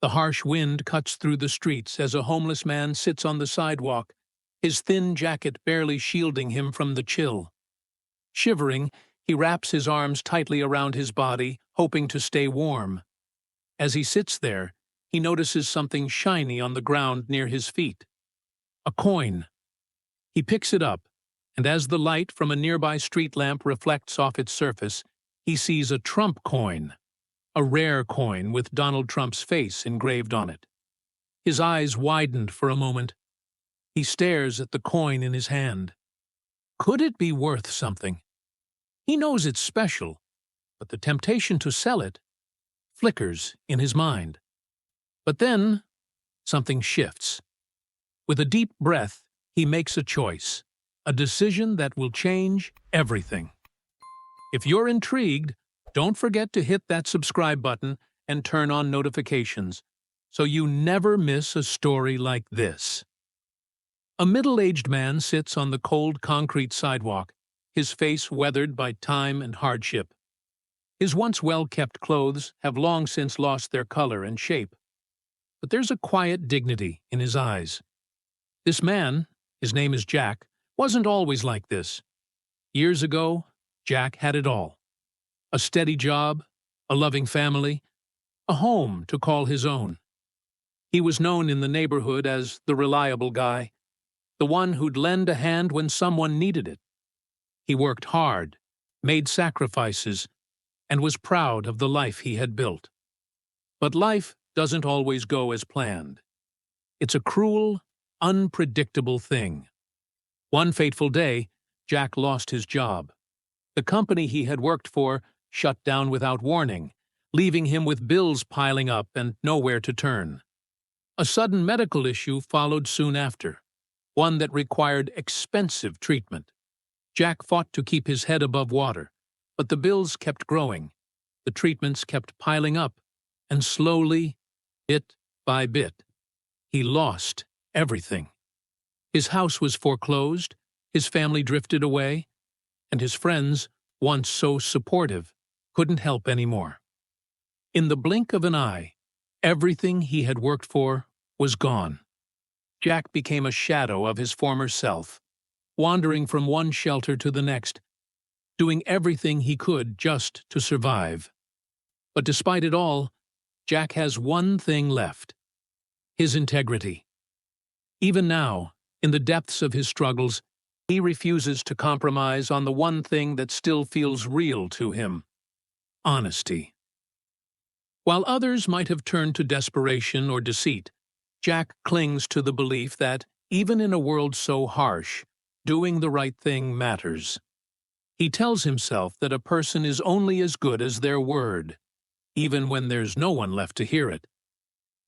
The harsh wind cuts through the streets as a homeless man sits on the sidewalk, his thin jacket barely shielding him from the chill. Shivering, he wraps his arms tightly around his body, hoping to stay warm. As he sits there, he notices something shiny on the ground near his feet. A coin. He picks it up, and as the light from a nearby street lamp reflects off its surface, he sees a Trump coin, a rare coin with Donald Trump's face engraved on it. His eyes widened for a moment. He stares at the coin in his hand. Could it be worth something? He knows it's special, but the temptation to sell it flickers in his mind. But then, something shifts. With a deep breath, he makes a choice, a decision that will change everything. If you're intrigued, don't forget to hit that subscribe button and turn on notifications so you never miss a story like this. A middle-aged man sits on the cold concrete sidewalk, his face weathered by time and hardship. His once well-kept clothes have long since lost their color and shape, but there's a quiet dignity in his eyes. This man, his name is Jack, wasn't always like this. Years ago, Jack had it all. A steady job, a loving family, a home to call his own. He was known in the neighborhood as the reliable guy, the one who'd lend a hand when someone needed it. He worked hard, made sacrifices, and was proud of the life he had built. But life doesn't always go as planned. It's a cruel, unpredictable thing. One fateful day, Jack lost his job. The company he had worked for shut down without warning, leaving him with bills piling up and nowhere to turn. A sudden medical issue followed soon after, one that required expensive treatment. Jack fought to keep his head above water, but the bills kept growing, the treatments kept piling up, and slowly, bit by bit, he lost everything. His house was foreclosed, his family drifted away, and his friends, once so supportive, couldn't help anymore. In the blink of an eye, everything he had worked for was gone. Jack became a shadow of his former self, wandering from one shelter to the next, doing everything he could just to survive. But despite it all, Jack has one thing left: his integrity. Even now, in the depths of his struggles, he refuses to compromise on the one thing that still feels real to him: honesty. While others might have turned to desperation or deceit, Jack clings to the belief that, even in a world so harsh, doing the right thing matters. He tells himself that a person is only as good as their word, even when there's no one left to hear it.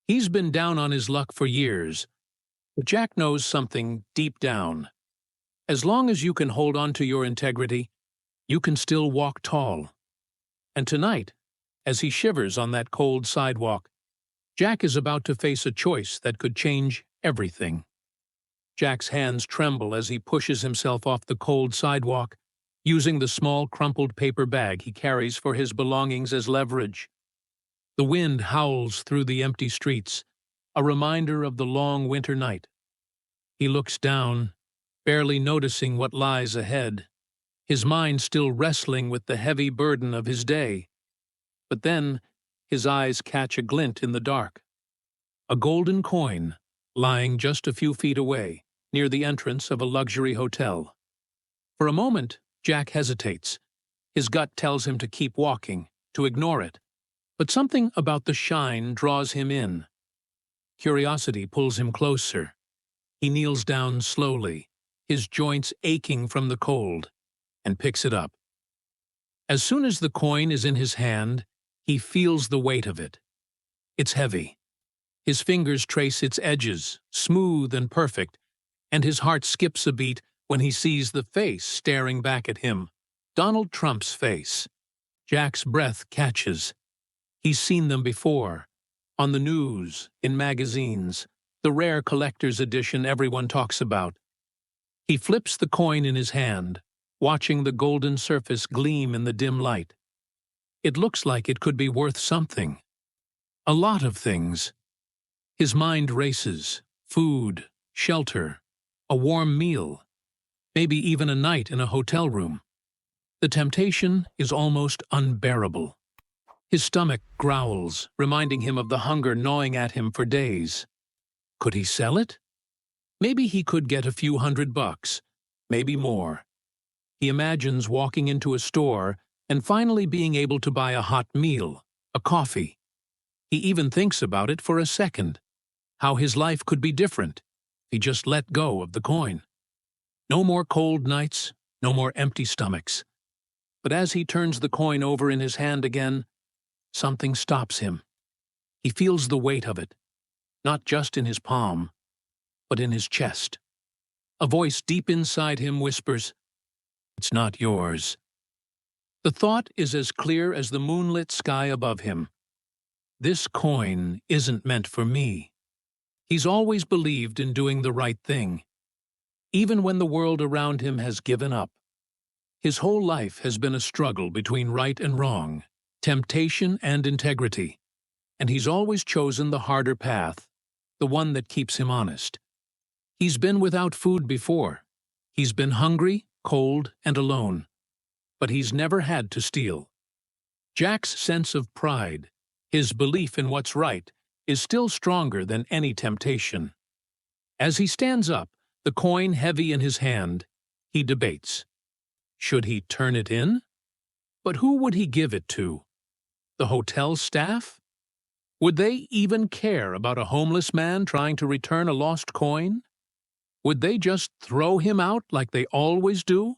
He's been down on his luck for years, but Jack knows something deep down. As long as you can hold on to your integrity, you can still walk tall. And tonight, as he shivers on that cold sidewalk, Jack is about to face a choice that could change everything. Jack's hands tremble as he pushes himself off the cold sidewalk, using the small crumpled paper bag he carries for his belongings as leverage. The wind howls through the empty streets, a reminder of the long winter night. He looks down, barely noticing what lies ahead, his mind still wrestling with the heavy burden of his day. But then, his eyes catch a glint in the dark. A golden coin, lying just a few feet away, near the entrance of a luxury hotel. For a moment, Jack hesitates. His gut tells him to keep walking, to ignore it. But something about the shine draws him in. Curiosity pulls him closer. He kneels down slowly, his joints aching from the cold, and picks it up. As soon as the coin is in his hand, he feels the weight of it. It's heavy. His fingers trace its edges, smooth and perfect, and his heart skips a beat when he sees the face staring back at him. Donald Trump's face. Jack's breath catches. He's seen them before, on the news, in magazines, the rare collector's edition everyone talks about. He flips the coin in his hand, watching the golden surface gleam in the dim light. It looks like it could be worth something. A lot of things. His mind races. Food, shelter, a warm meal, maybe even a night in a hotel room. The temptation is almost unbearable. His stomach growls, reminding him of the hunger gnawing at him for days. Could he sell it? Maybe he could get a few $100, maybe more. He imagines walking into a store and finally being able to buy a hot meal, a coffee. He even thinks about it for a second, how his life could be different if he just let go of the coin. No more cold nights, no more empty stomachs. But as he turns the coin over in his hand again, something stops him. He feels the weight of it, not just in his palm, but in his chest. A voice deep inside him whispers, "It's not yours." The thought is as clear as the moonlit sky above him. This coin isn't meant for me. He's always believed in doing the right thing, even when the world around him has given up. His whole life has been a struggle between right and wrong, temptation and integrity, and he's always chosen the harder path, the one that keeps him honest. He's been without food before. He's been hungry, cold, and alone. But he's never had to steal. Jack's sense of pride, his belief in what's right, is still stronger than any temptation. As he stands up, the coin heavy in his hand, he debates. Should he turn it in? But who would he give it to? The hotel staff? Would they even care about a homeless man trying to return a lost coin? Would they just throw him out like they always do?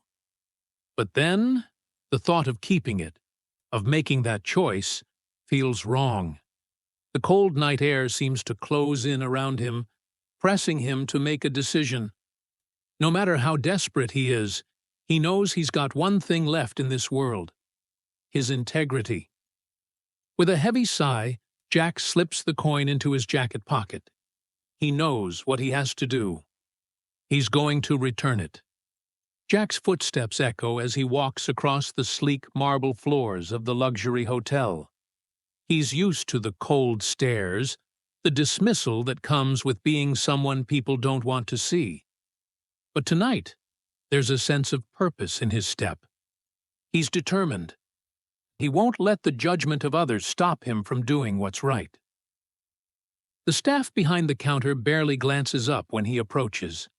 But then, the thought of keeping it, of making that choice, feels wrong. The cold night air seems to close in around him, pressing him to make a decision. No matter how desperate he is, he knows he's got one thing left in this world: his integrity. With a heavy sigh, Jack slips the coin into his jacket pocket. He knows what he has to do. He's going to return it. Jack's footsteps echo as he walks across the sleek marble floors of the luxury hotel. He's used to the cold stares, the dismissal that comes with being someone people don't want to see. But tonight, there's a sense of purpose in his step. He's determined. He won't let the judgment of others stop him from doing what's right. The staff behind the counter barely glances up when he approaches,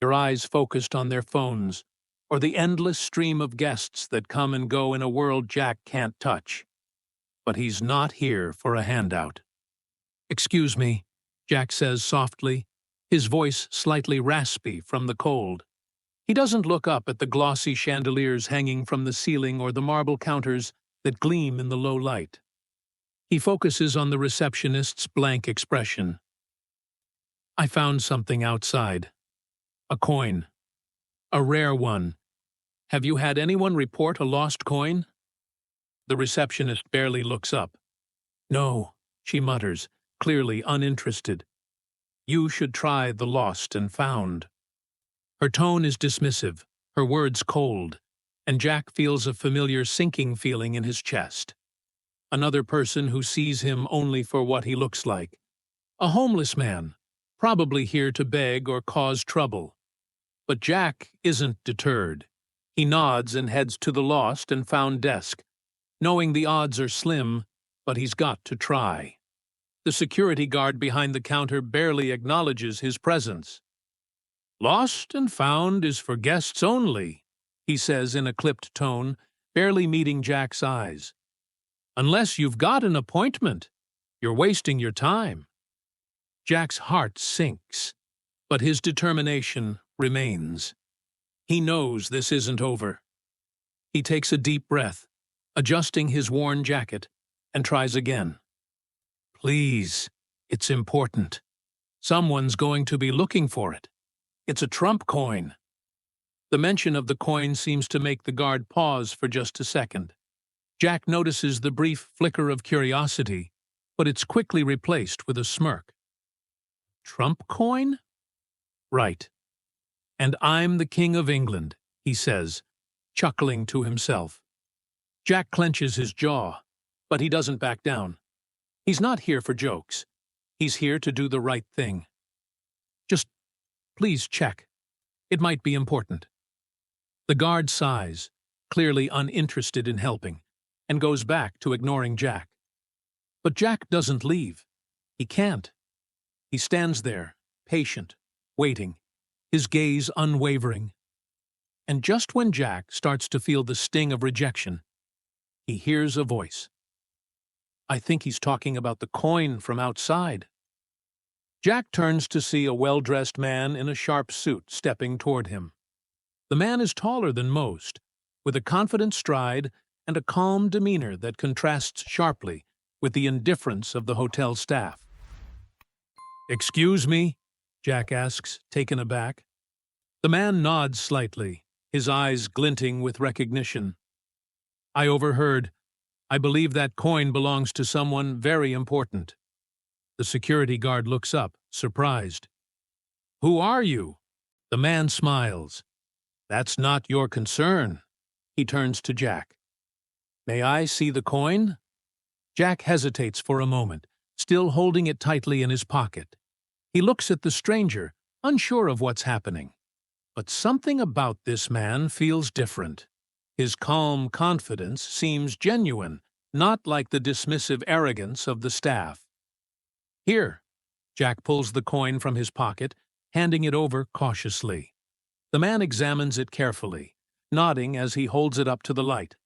their eyes focused on their phones or the endless stream of guests that come and go in a world Jack can't touch. But he's not here for a handout. "Excuse me," Jack says softly, his voice slightly raspy from the cold. He doesn't look up at the glossy chandeliers hanging from the ceiling or the marble counters that gleam in the low light. He focuses on the receptionist's blank expression. "I found something outside. A coin. A rare one. Have you had anyone report a lost coin?" The receptionist barely looks up. "No," she mutters, clearly uninterested. "You should try the lost and found." Her tone is dismissive, her words cold, and Jack feels a familiar sinking feeling in his chest. Another person who sees him only for what he looks like. A homeless man, probably here to beg or cause trouble. But Jack isn't deterred. He nods and heads to the lost and found desk, knowing the odds are slim, but he's got to try. The security guard behind the counter barely acknowledges his presence. "Lost and found is for guests only," he says in a clipped tone, barely meeting Jack's eyes. "Unless you've got an appointment, you're wasting your time." Jack's heart sinks, but his determination remains. He knows this isn't over. He takes a deep breath, adjusting his worn jacket, and tries again. "Please, it's important. Someone's going to be looking for it. It's a Trump coin." The mention of the coin seems to make the guard pause for just a second. Jack notices the brief flicker of curiosity, but it's quickly replaced with a smirk. "Trump coin?" "Right. And I'm the King of England," he says, chuckling to himself. Jack clenches his jaw, but he doesn't back down. He's not here for jokes. He's here to do the right thing. Just please check. It might be important. The guard sighs, clearly uninterested in helping, and goes back to ignoring Jack. But Jack doesn't leave. He can't. He stands there, patient, waiting, his gaze unwavering. And just when Jack starts to feel the sting of rejection, he hears a voice. I think he's talking about the coin from outside. Jack turns to see a well-dressed man in a sharp suit stepping toward him. The man is taller than most, with a confident stride and a calm demeanor that contrasts sharply with the indifference of the hotel staff. "Excuse me?" Jack asks, taken aback. The man nods slightly, his eyes glinting with recognition. "I overheard. I believe that coin belongs to someone very important." The security guard looks up, surprised. "Who are you?" The man smiles. "That's not your concern." He turns to Jack. "May I see the coin?" Jack hesitates for a moment, still holding it tightly in his pocket. He looks at the stranger, unsure of what's happening. But something about this man feels different. His calm confidence seems genuine, not like the dismissive arrogance of the staff. "Here." Jack pulls the coin from his pocket, handing it over cautiously. The man examines it carefully, nodding as he holds it up to the light.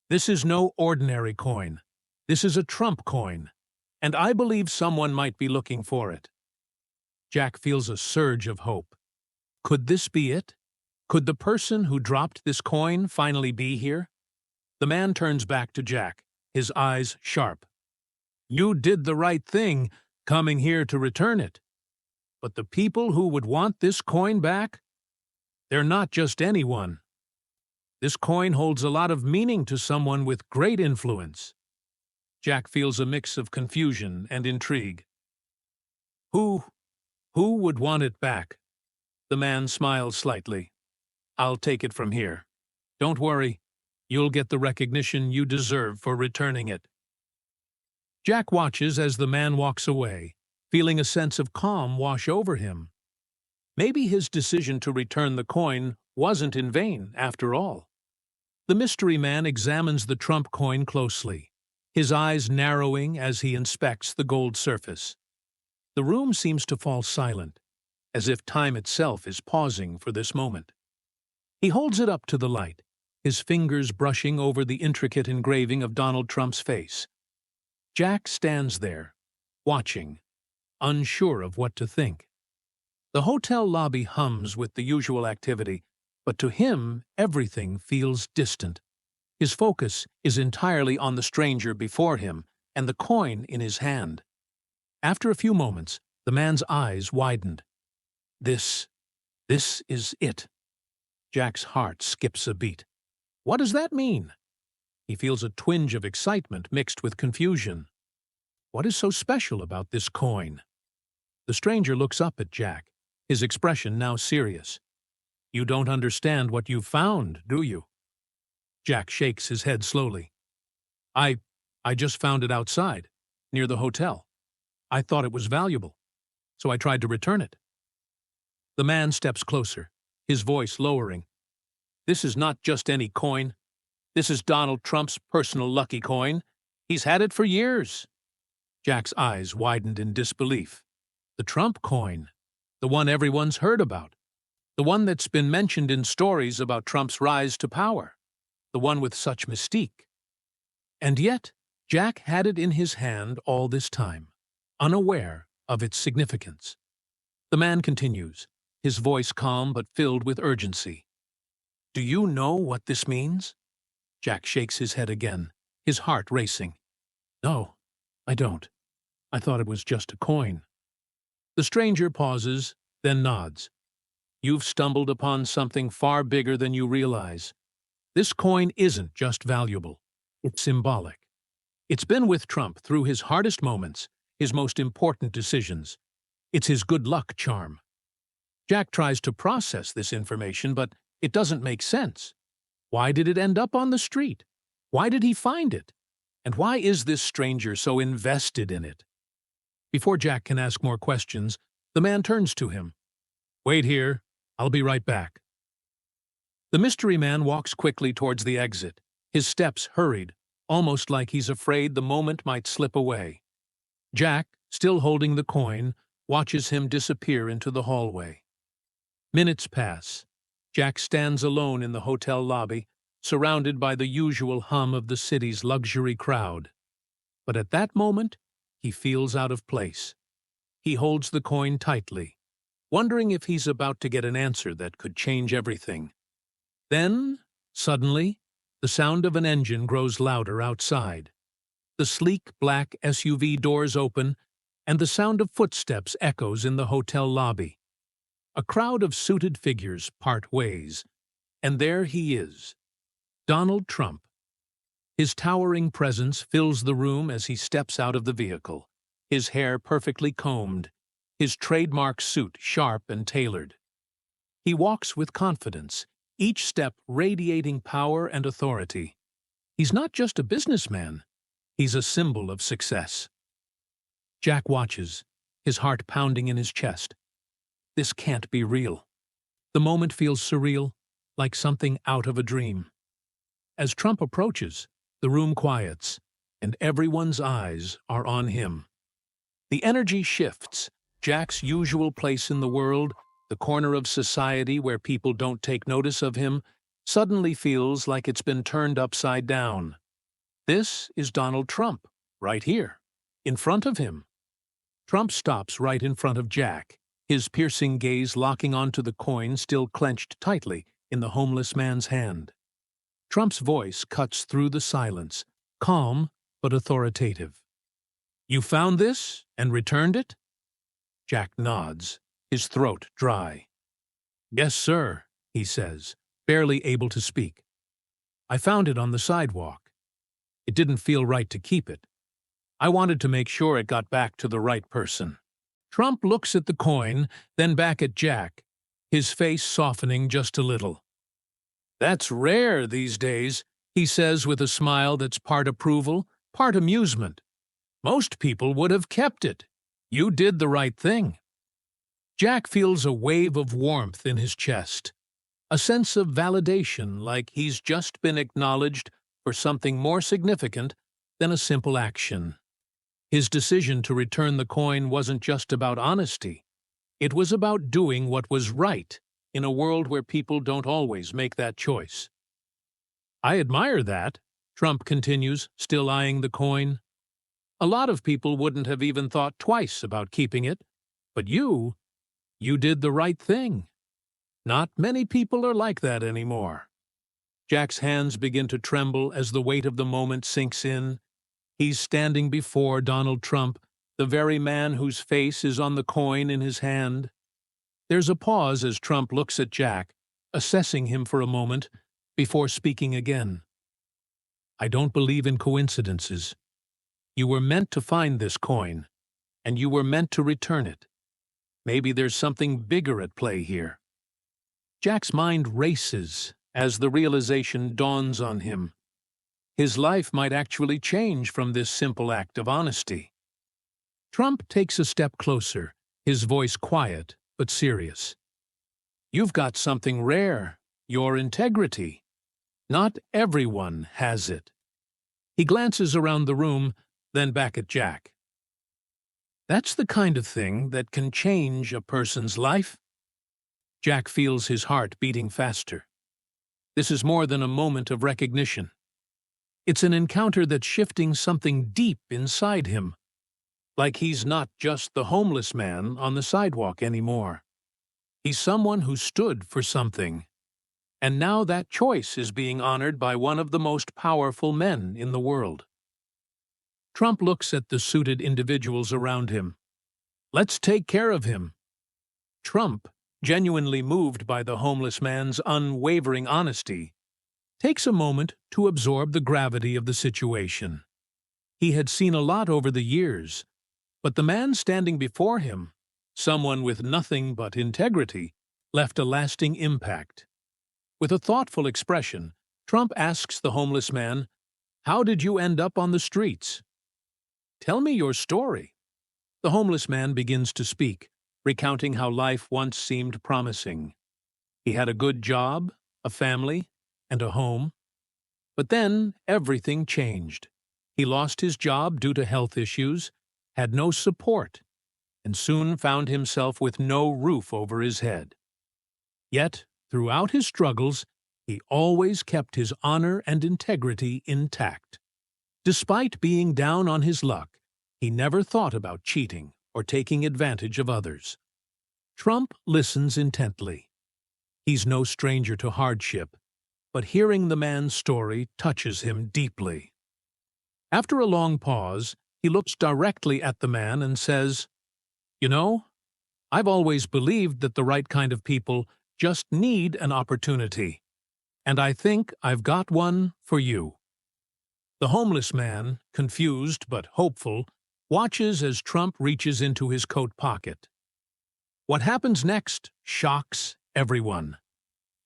"This is no ordinary coin. This is a Trump coin, and I believe someone might be looking for it." Jack feels a surge of hope. Could this be it? Could the person who dropped this coin finally be here? The man turns back to Jack, his eyes sharp. "You did the right thing, coming here to return it. But the people who would want this coin back? They're not just anyone. This coin holds a lot of meaning to someone with great influence." Jack feels a mix of confusion and intrigue. Who would want it back?" The man smiles slightly. "I'll take it from here. Don't worry, you'll get the recognition you deserve for returning it." Jack watches as the man walks away, feeling a sense of calm wash over him. Maybe his decision to return the coin wasn't in vain, after all. The mystery man examines the Trump coin closely, his eyes narrowing as he inspects the gold surface. The room seems to fall silent, as if time itself is pausing for this moment. He holds it up to the light, his fingers brushing over the intricate engraving of Donald Trump's face. Jack stands there, watching, unsure of what to think. The hotel lobby hums with the usual activity, but to him everything feels distant. His focus is entirely on the stranger before him and the coin in his hand. After a few moments, the man's eyes widened. This is it. Jack's heart skips a beat. What does that mean? He feels a twinge of excitement mixed with confusion. What is so special about this coin? The stranger looks up at Jack, his expression now serious. "You don't understand what you've found, do you?" Jack shakes his head slowly. I just found it outside, near the hotel. I thought it was valuable, so I tried to return it." The man steps closer, his voice lowering. "This is not just any coin. This is Donald Trump's personal lucky coin. He's had it for years." Jack's eyes widened in disbelief. The Trump coin, the one everyone's heard about, the one that's been mentioned in stories about Trump's rise to power, the one with such mystique. And yet, Jack had it in his hand all this time, unaware of its significance. The man continues, his voice calm but filled with urgency. "Do you know what this means?" Jack shakes his head again, his heart racing. "No, I don't. I thought it was just a coin." The stranger pauses, then nods. "You've stumbled upon something far bigger than you realize. This coin isn't just valuable. It's symbolic. It's been with Trump through his hardest moments, his most important decisions. It's his good luck charm." Jack tries to process this information, but it doesn't make sense. Why did it end up on the street? Why did he find it? And why is this stranger so invested in it? Before Jack can ask more questions, the man turns to him. "Wait here. I'll be right back." The mystery man walks quickly towards the exit, his steps hurried, almost like he's afraid the moment might slip away. Jack, still holding the coin, watches him disappear into the hallway. Minutes pass. Jack stands alone in the hotel lobby, surrounded by the usual hum of the city's luxury crowd. But at that moment, he feels out of place. He holds the coin tightly, wondering if he's about to get an answer that could change everything. Then, suddenly, the sound of an engine grows louder outside. The sleek black SUV doors open, and the sound of footsteps echoes in the hotel lobby. A crowd of suited figures part ways, and there he is, Donald Trump. His towering presence fills the room as he steps out of the vehicle, his hair perfectly combed, his trademark suit sharp and tailored. He walks with confidence, each step radiating power and authority. He's not just a businessman, he's a symbol of success. Jack watches, his heart pounding in his chest. This can't be real. The moment feels surreal, like something out of a dream. As Trump approaches, the room quiets, and everyone's eyes are on him. The energy shifts. Jack's usual place in the world, the corner of society where people don't take notice of him, suddenly feels like it's been turned upside down. This is Donald Trump, right here, in front of him. Trump stops right in front of Jack, his piercing gaze locking onto the coin still clenched tightly in the homeless man's hand. Trump's voice cuts through the silence, calm but authoritative. "You found this and returned it?" Jack nods, his throat dry. "Yes, sir," he says, barely able to speak. "I found it on the sidewalk. It didn't feel right to keep it. I wanted to make sure it got back to the right person." Trump looks at the coin, then back at Jack, his face softening just a little. "That's rare these days," he says with a smile that's part approval, part amusement. "Most people would have kept it. You did the right thing." Jack feels a wave of warmth in his chest, a sense of validation like he's just been acknowledged for something more significant than a simple action. His decision to return the coin wasn't just about honesty. It was about doing what was right in a world where people don't always make that choice. "I admire that," Trump continues, still eyeing the coin. "A lot of people wouldn't have even thought twice about keeping it. But you did the right thing. Not many people are like that anymore." Jack's hands begin to tremble as the weight of the moment sinks in. He's standing before Donald Trump, the very man whose face is on the coin in his hand. There's a pause as Trump looks at Jack, assessing him for a moment, before speaking again. "I don't believe in coincidences. You were meant to find this coin, and you were meant to return it. Maybe there's something bigger at play here." Jack's mind races as the realization dawns on him. His life might actually change from this simple act of honesty. Trump takes a step closer, his voice quiet but serious. "You've got something rare, your integrity. Not everyone has it." He glances around the room, then back at Jack. "That's the kind of thing that can change a person's life." Jack feels his heart beating faster. This is more than a moment of recognition. It's an encounter that's shifting something deep inside him, like he's not just the homeless man on the sidewalk anymore. He's someone who stood for something, and now that choice is being honored by one of the most powerful men in the world. Trump looks at the suited individuals around him. "Let's take care of him." Trump, genuinely moved by the homeless man's unwavering honesty, takes a moment to absorb the gravity of the situation. He had seen a lot over the years, but the man standing before him, someone with nothing but integrity, left a lasting impact. With a thoughtful expression, Trump asks the homeless man, "How did you end up on the streets?" "Tell me your story." The homeless man begins to speak, recounting how life once seemed promising. He had a good job, a family, and a home. But then everything changed. He lost his job due to health issues, had no support, and soon found himself with no roof over his head. Yet, throughout his struggles, he always kept his honor and integrity intact. Despite being down on his luck, he never thought about cheating or taking advantage of others. Trump listens intently. He's no stranger to hardship, but hearing the man's story touches him deeply. After a long pause, he looks directly at the man and says, "You know, I've always believed that the right kind of people just need an opportunity, and I think I've got one for you." The homeless man, confused but hopeful, watches as Trump reaches into his coat pocket. What happens next shocks everyone.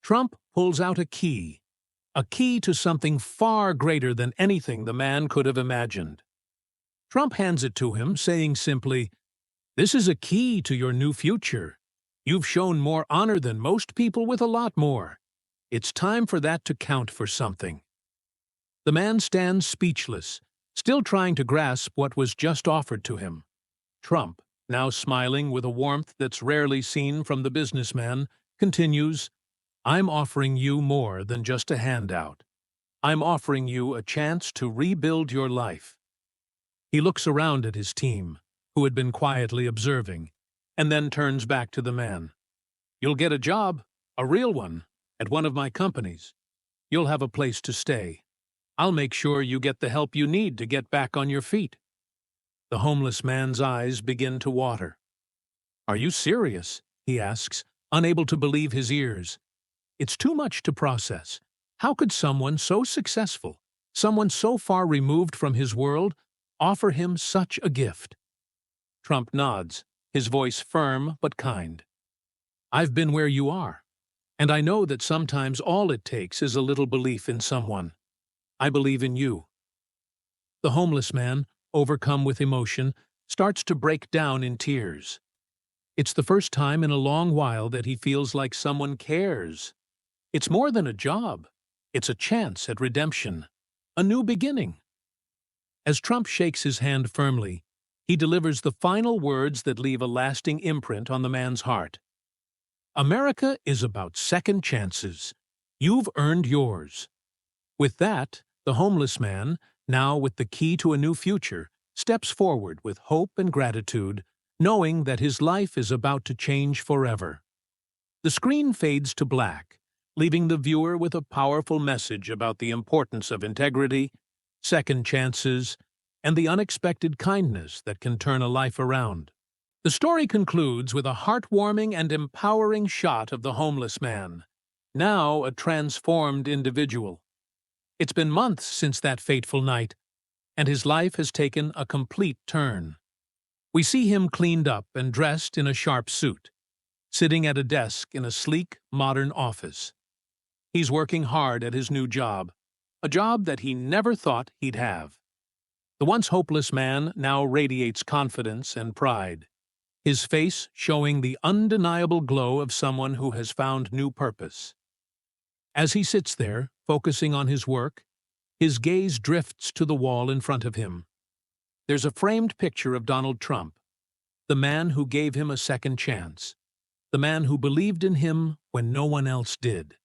Trump pulls out a key to something far greater than anything the man could have imagined. Trump hands it to him, saying simply, "This is a key to your new future. You've shown more honor than most people with a lot more. It's time for that to count for something." The man stands speechless, still trying to grasp what was just offered to him. Trump, now smiling with a warmth that's rarely seen from the businessman, continues, "I'm offering you more than just a handout. I'm offering you a chance to rebuild your life." He looks around at his team, who had been quietly observing, and then turns back to the man. "You'll get a job, a real one, at one of my companies. You'll have a place to stay. I'll make sure you get the help you need to get back on your feet." The homeless man's eyes begin to water. "Are you serious?" he asks, unable to believe his ears. It's too much to process. How could someone so successful, someone so far removed from his world, offer him such a gift? Trump nods, his voice firm but kind. "I've been where you are, and I know that sometimes all it takes is a little belief in someone. I believe in you." The homeless man, overcome with emotion, starts to break down in tears. It's the first time in a long while that he feels like someone cares. It's more than a job. It's a chance at redemption, a new beginning. As Trump shakes his hand firmly, he delivers the final words that leave a lasting imprint on the man's heart. "America is about second chances. You've earned yours." With that, the homeless man, now with the key to a new future, steps forward with hope and gratitude, knowing that his life is about to change forever. The screen fades to black, leaving the viewer with a powerful message about the importance of integrity, second chances, and the unexpected kindness that can turn a life around. The story concludes with a heartwarming and empowering shot of the homeless man, now a transformed individual. It's been months since that fateful night, and his life has taken a complete turn. We see him cleaned up and dressed in a sharp suit, sitting at a desk in a sleek, modern office. He's working hard at his new job, a job that he never thought he'd have. The once hopeless man now radiates confidence and pride, his face showing the undeniable glow of someone who has found new purpose. As he sits there, focusing on his work, his gaze drifts to the wall in front of him. There's a framed picture of Donald Trump, the man who gave him a second chance, the man who believed in him when no one else did.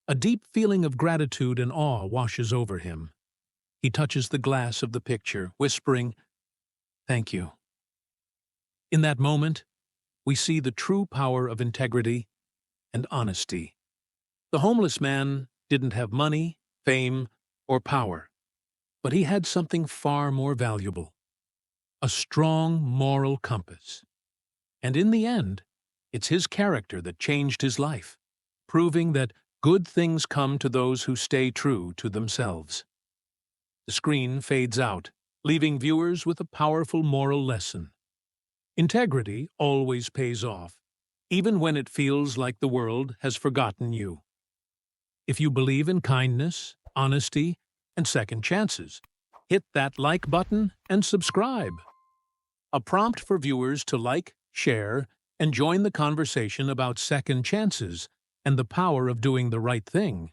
A deep feeling of gratitude and awe washes over him. He touches the glass of the picture, whispering, "Thank you." In that moment, we see the true power of integrity and honesty. The homeless man didn't have money, fame, or power, but he had something far more valuable: a strong moral compass. And in the end, it's his character that changed his life, proving that good things come to those who stay true to themselves. The screen fades out, leaving viewers with a powerful moral lesson. Integrity always pays off, even when it feels like the world has forgotten you. If you believe in kindness, honesty, and second chances, hit that like button and subscribe. a prompt for viewers to like, share, and join the conversation about second chances and the power of doing the right thing.